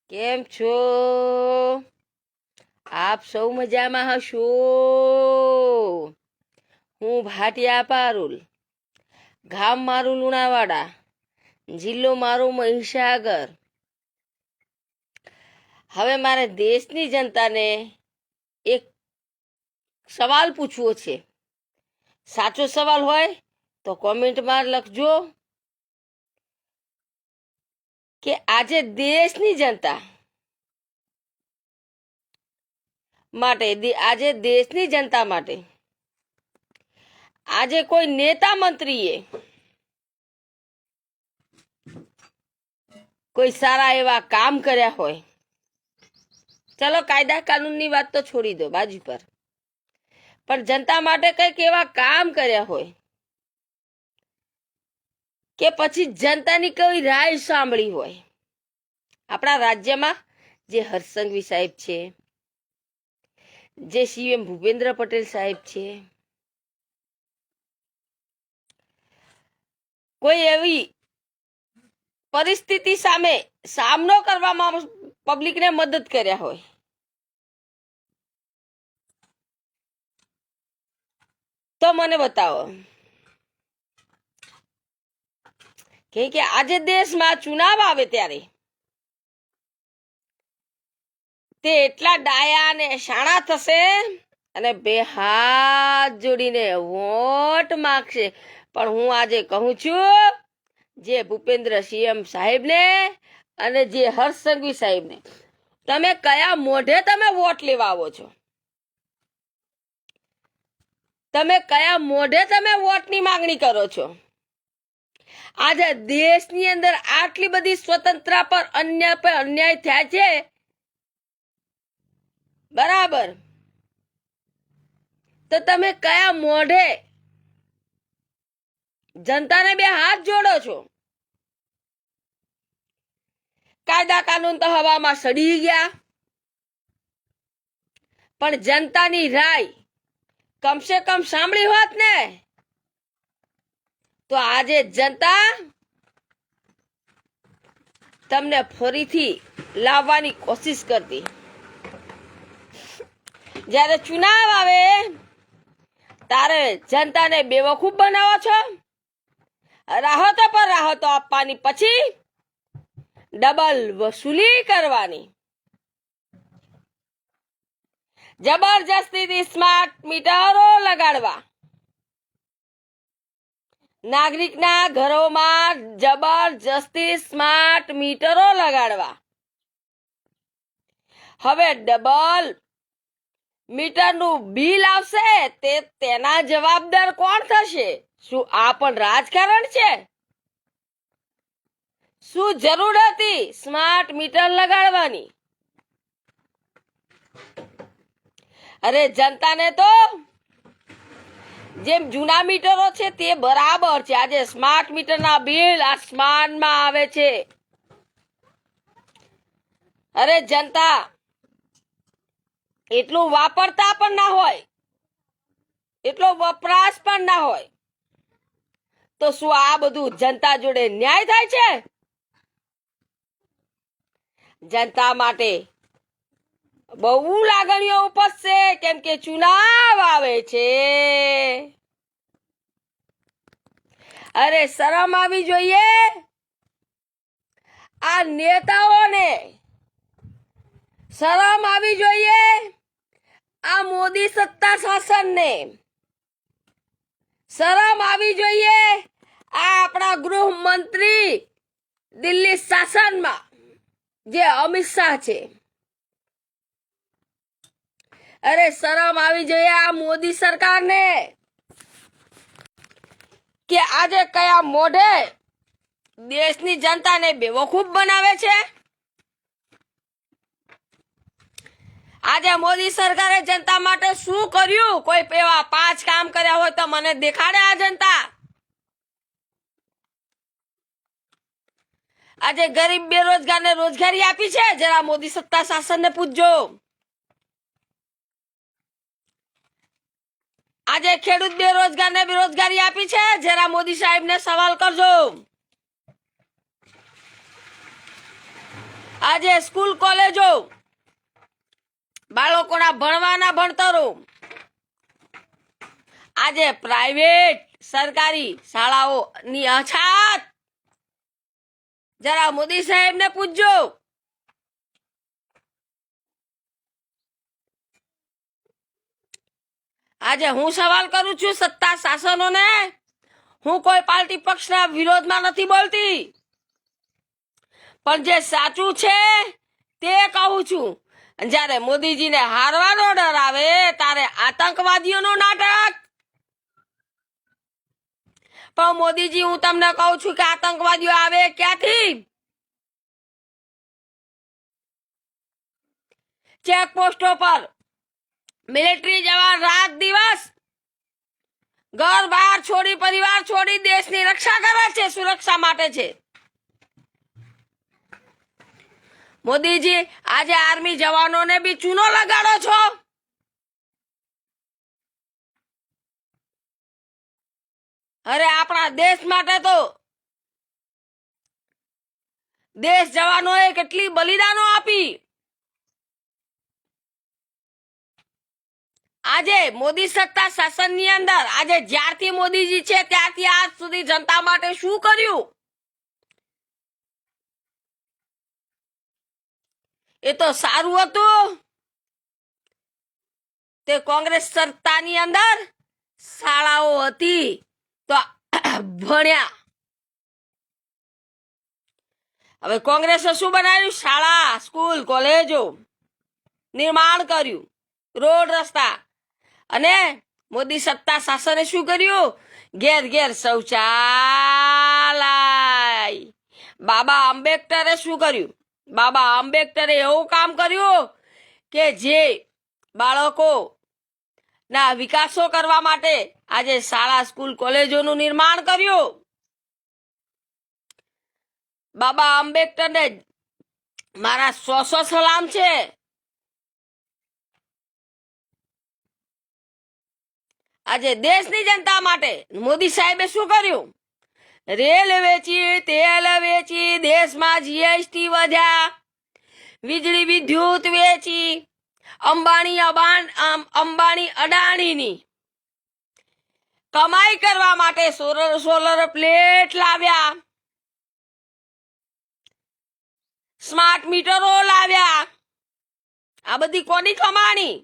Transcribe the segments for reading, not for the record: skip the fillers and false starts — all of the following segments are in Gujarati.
કેમ છો? આપ સૌ મજામાં હશો? હું ભાટિયા પારુલ, ગામ મારું લુણાવાડા, જિલ્લો મારો મહીસાગર. હવે મારે દેશની જનતાને એક સવાલ પૂછવો છે. સાચો સવાલ હોય તો કોમેન્ટમાં લખજો કે આજે દેશની જનતા માટે આજે કોઈ નેતા મંત્રીએ કોઈ સારા એવા કામ કર્યા હોય. ચલો કાયદા કાનૂનની વાત તો છોડી દો બાજુ પર, પણ જનતા માટે કંઈક એવા કામ કર્યા હોય કે પછી જનતાની કોઈ રાય સાંભળી હોય. આપણા રાજ્યમાં જે હર્ષ સંઘવી સાહેબ છે, જે સીએમ ભૂપેન્દ્ર પટેલ સાહેબ છે, કોઈ એવી પરિસ્થિતિ સામે સામનો કરવામાં પબ્લિકને મદદ કર્યા હોય, તો મને બતાવો કે આજે દેશમાં ચુનાવ આવે ત્યારે તે એટલા ડાયા અને શાણા થશે અને બે હાથ જોડીને વોટ માંગશે. પણ હું આજે કહું છું, જે ભૂપેન્દ્ર સીએમ સાહેબને અને જે હર્ષ સંઘવી સાહેબને, તમે કયા મોઢે તમે વોટ લેવા આવો છો? તમે કયા મોઢે તમે વોટની માંગણી કરો છો? આજે દેશની અંદર આટલી બધી સ્વતંત્રતા પર અન્યાય થયા છે, બરાબર, તો તમે કયા મોઢે જનતાને બે હાથ જોડો છો? કાયદા કાનૂન તો હવામાં સડી ગયા, પણ જનતાની રાય કમસે કમ સાંભળી હોત ને તો આજે જનતા તમને ફરીથી લાવવાની કોશિશ કરતી. જ્યારે ચુનાવ આવે ત્યારે જનતાને બેવકૂફ બનાવો છો. રાહતો પર રાહતો આપવાની, પછી ડબલ વસૂલી કરવાની. જબરજસ્તીથી સ્માર્ટ મીટરો લગાડવા, નાગરિકના ઘરોમાં જબરજસ્તી સ્માર્ટ મીટરો લગાડવા. હવે ડબલ મીટરનું બિલ આવશે, તેના જવાબદાર કોણ થશે? શું આ પણ રાજકારણ છે? શું જરૂર હતી સ્માર્ટ મીટર લગાડવાની? અરે જનતાને તો જેમ જૂના મીટરો છે તે બરાબર છે. આજે સ્માર્ટ મીટરના બિલ આસમાનમાં આવે છે. અરે જનતા એટલું વાપરતા પણ ના હોય, એટલો વપરાશ પણ ના હોય, તો શું આ બધું જનતા જોડે ન્યાય થાય છે? જનતા માટે બહુ લાગણીઓ ઉપજશે, કેમ કે ચુનાવ આવે છે. અરે શરમ આવી જોઈએ આ નેતાઓને, શરમ આવી જોઈએ આ મોદી સત્તા શાસનને, શરમ આવી જોઈએ આ આપણા ગૃહમંત્રી દિલ્હી શાસનમાં જે અમિત શાહ છે. અરે શરમ આવી જોઈએ આ મોદી સરકારને કે આજે કયા મોઢે દેશની જનતાને બેવકૂફ બનાવે છે. આજે મોદી સરકારે જનતા માટે શું કર્યું? કોઈ એવા 5 કામ કર્યા હોય તો મને દેખાડે આ જનતા. આજે ગરીબ બેરોજગારને રોજગારી આપી છે? જરા મોદી સત્તા શાસનને પૂછજો. આજે ખેડૂત બેરોજગારને બેરોજગારી આપી છે? જરા મોદી સાહેબને સવાલ કરજો. આજે સ્કૂલ કોલેજો બાળકોના ભણવાના ભણતરો આજે પ્રાઇવેટ સરકારી શાળાઓની અછાત જરા મોદી સાહેબને પૂછજો. આજે હું સવાલ કરું છું સત્તા શાસનોને. હું કોઈ પાર્ટી પક્ષના વિરોધમાં નથી બોલતી, પણ જે સાચું છે તે કહું છું. જ્યારે મોદીજીને હારવાનો ડર આવે ત્યારે આતંકવાદીઓનો નાટક. પણ મોદીજી, હું તમને કહું છું કે આતંકવાદીઓ આવે ક્યાંથી? ચેકપોસ્ટો પર મિલિટરી જવાન રાત દિવસ ઘર બહાર છોડી, પરિવાર છોડી દેશની રક્ષા કરે છે, સુરક્ષા માટે છે. મોદીજી, આજે આર્મી જવાનોને બી ચૂનો લગાડો છો. અરે આપણા દેશ માટે તો દેશ જવાનોએ કેટલી બલિદાનો આપી. આજે મોદી સત્તા શાસનની અંદર આજે જ્યારથી મોદીજી છે ત્યારથી આજ સુધી જનતા માટે શું કર્યું? એ તો સારું હતું. તે કોંગ્રેસ સત્તાની અંદર શાળાઓ હતી તો ભણ્યા. હવે કોંગ્રેસે શું બનાવ્યું? શાળા, સ્કૂલ, કોલેજો નિર્માણ કર્યું, રોડ રસ્તા. અને મોદી સત્તા શાસને શું કર્યું? ઘેર ઘેર શૌચાલય. બાબા આંબેડકરે શું કર્યું? બાબા આંબેડકરે એવું કામ કર્યું કે જે બાળકો ના વિકાસો કરવા માટે આજે શાળા, સ્કૂલ, કોલેજોનું નિર્માણ કર્યું. બાબા આંબેડકરને મારા 100 સલામ છે. આજે દેશની જનતા માટે મોદી સાહેબે શું કર્યું? રેલ વેચી, તેલ વેચી, દેશમાં જીએસટી વધ્યા, વીજળી વિદ્યુત વેચી, અંબાણી અડાણીની કમાઈ કરવા માટે સોલર પ્લેટ લાવ્યા, સ્માર્ટ મીટરો લાવ્યા. આ બધી કોની કમાણી?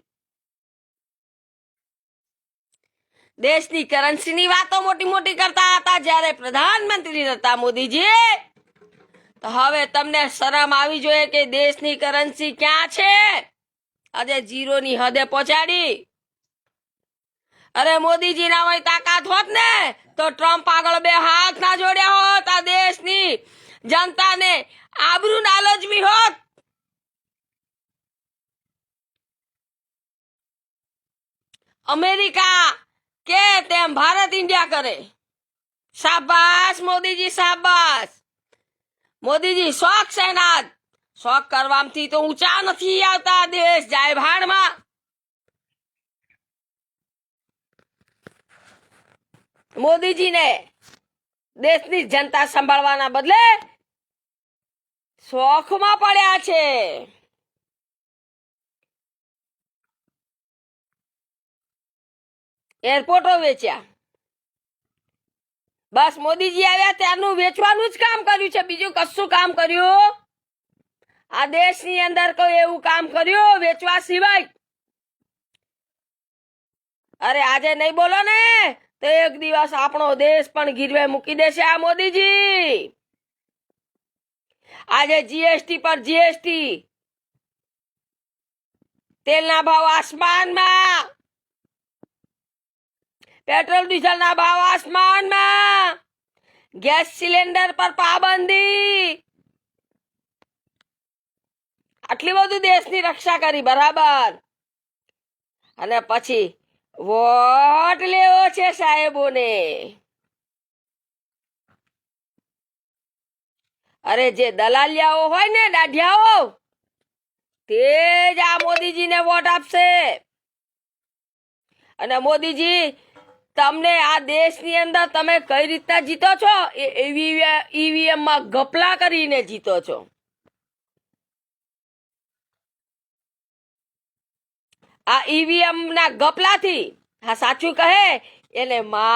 દેશની કરન્સીની વાતો મોટી મોટી કરતા હતા જ્યારે પ્રધાનમંત્રી હતા મોદીજી. તો હવે તમને શરમ આવી જોઈએ કે દેશની કરન્સી ક્યાં છે? આજે ઝીરોની હદે પહોંચાડી. અરે મોદીજી ના હોય તાકાત હોત ને તો ટ્રમ્પ આગળ બે હાથ ના જોડ્યા હોત, આ દેશની જનતાને આબરૂ ના લજવી હોત. અમેરિકા કે તેમ ભારત ઇન્ડિયા કરે. શાબાશ મોદીજી, શાબાશ. મોદીજી શોખ સેનાદ. શોખ કરવાથી તો ઊંચા નથી આવતા, દેશ જાય ભાડમાં. મોદીજીને દેશની જનતા સંભાળવાના બદલે શોખમાં પડ્યા છે. એરપોર્ટો વેચ્યા. બસ મોદીજી આવ્યા ત્યારનું વેચવાનું જ કામ કર્યું છે, બીજું કશું કામ કર્યું આ દેશની અંદર કોઈ એવું કામ કર્યું વેચવા સિવાય? અરે આજે નહીં બોલો ને તો એક દિવસ આપણો દેશ પણ ગીરવે મૂકી દેશે આ મોદીજી. આજે જીએસટી પર જીએસટી, તેલના ભાવ આસમાનમાં, પેટ્રોલ ડીઝલના ભાવ આસમાનમાં, ગેસ સિલિન્ડર પર પાબંદી. આટલી બધું દેશની રક્ષા કરી, બરાબર. અને પછી વોટ લેવો છે સાહેબોને. અરે જે દલાલિયાઓ હોય ને, દાઢિયાઓ, તે જ આ મોદીજીને વોટ આપશે. અને મોદીજી તમને આ દેશની અંદર તમે કઈ રીતના જીતો છો? એ ઈવીએમ માં ગપલા કરીને જીતો છો. આ ઈવીએમ ના ગપલાથી હા સાચું કહે એને માનહાનિ.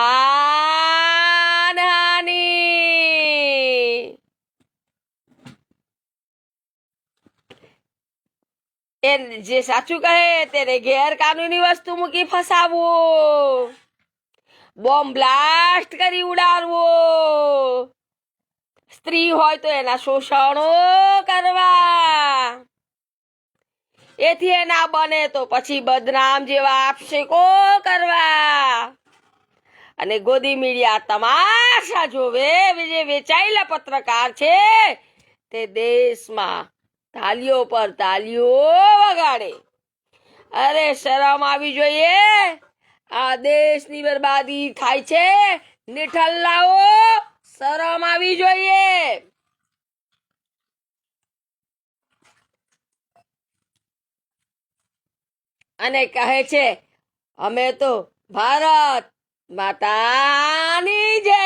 એ જે સાચું કહે તેને ગેરકાનૂની વસ્તુ મૂકી ફસાવવું, બોમ્બ બ્લાસ્ટ કરી ઉડાડવો, સ્ત્રી હોય તો એના શોષણો કરવા, એથી એના બને તો પછી બદનામ જેવા આક્ષેપો કરવા, અને ગોદી મીડિયા તમાશા જોવે. જે વેચાયેલા પત્રકાર છે તે દેશમાં તાલીઓ પર તાલીઓ વગાડે. અરે શરમ આવી જોઈએ. આ દેશની બરબાદી થાય છે. નિઠલ્લાઓ શરમ આવી જોઈએ. અને કહે છે અમે તો ભારત માતાની જય.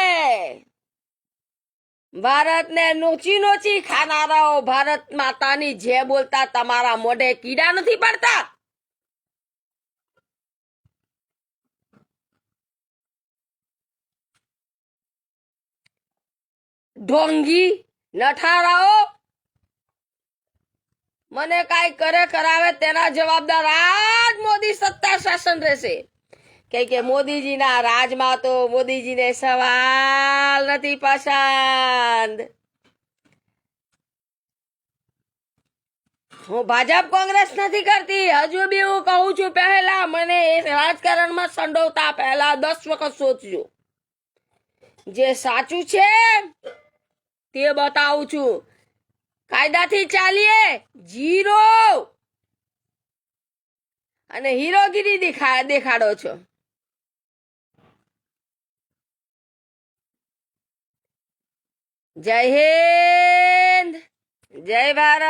ભારતને નોચી નોચી ખાનારાઓ ભારત માતાની જય બોલતા તમારા મોઢે કીડા નથી પડતા? ઢોંગી નઠારાઓ મને કાઈ કરે કરાવે તેના જવાબદાર આજ મોદી સત્તા શાસન રહેશે. કે મોદીજીના રાજમાં તો મોદીજીને સવાલ નથી પસંદ. હું ભાજપ કોંગ્રેસ નથી કરતી. હજુ બી હું કહું છું, પહેલા મને રાજકારણમાં સંડોવતા પહેલા 10 વખત સોચજો. જે સાચું છે તે બતાવું છું. કાયદાથી ચાલીએ જીરો અને હીરોગીરી દેખાડો છો. જય હિન્દ, જય ભારત.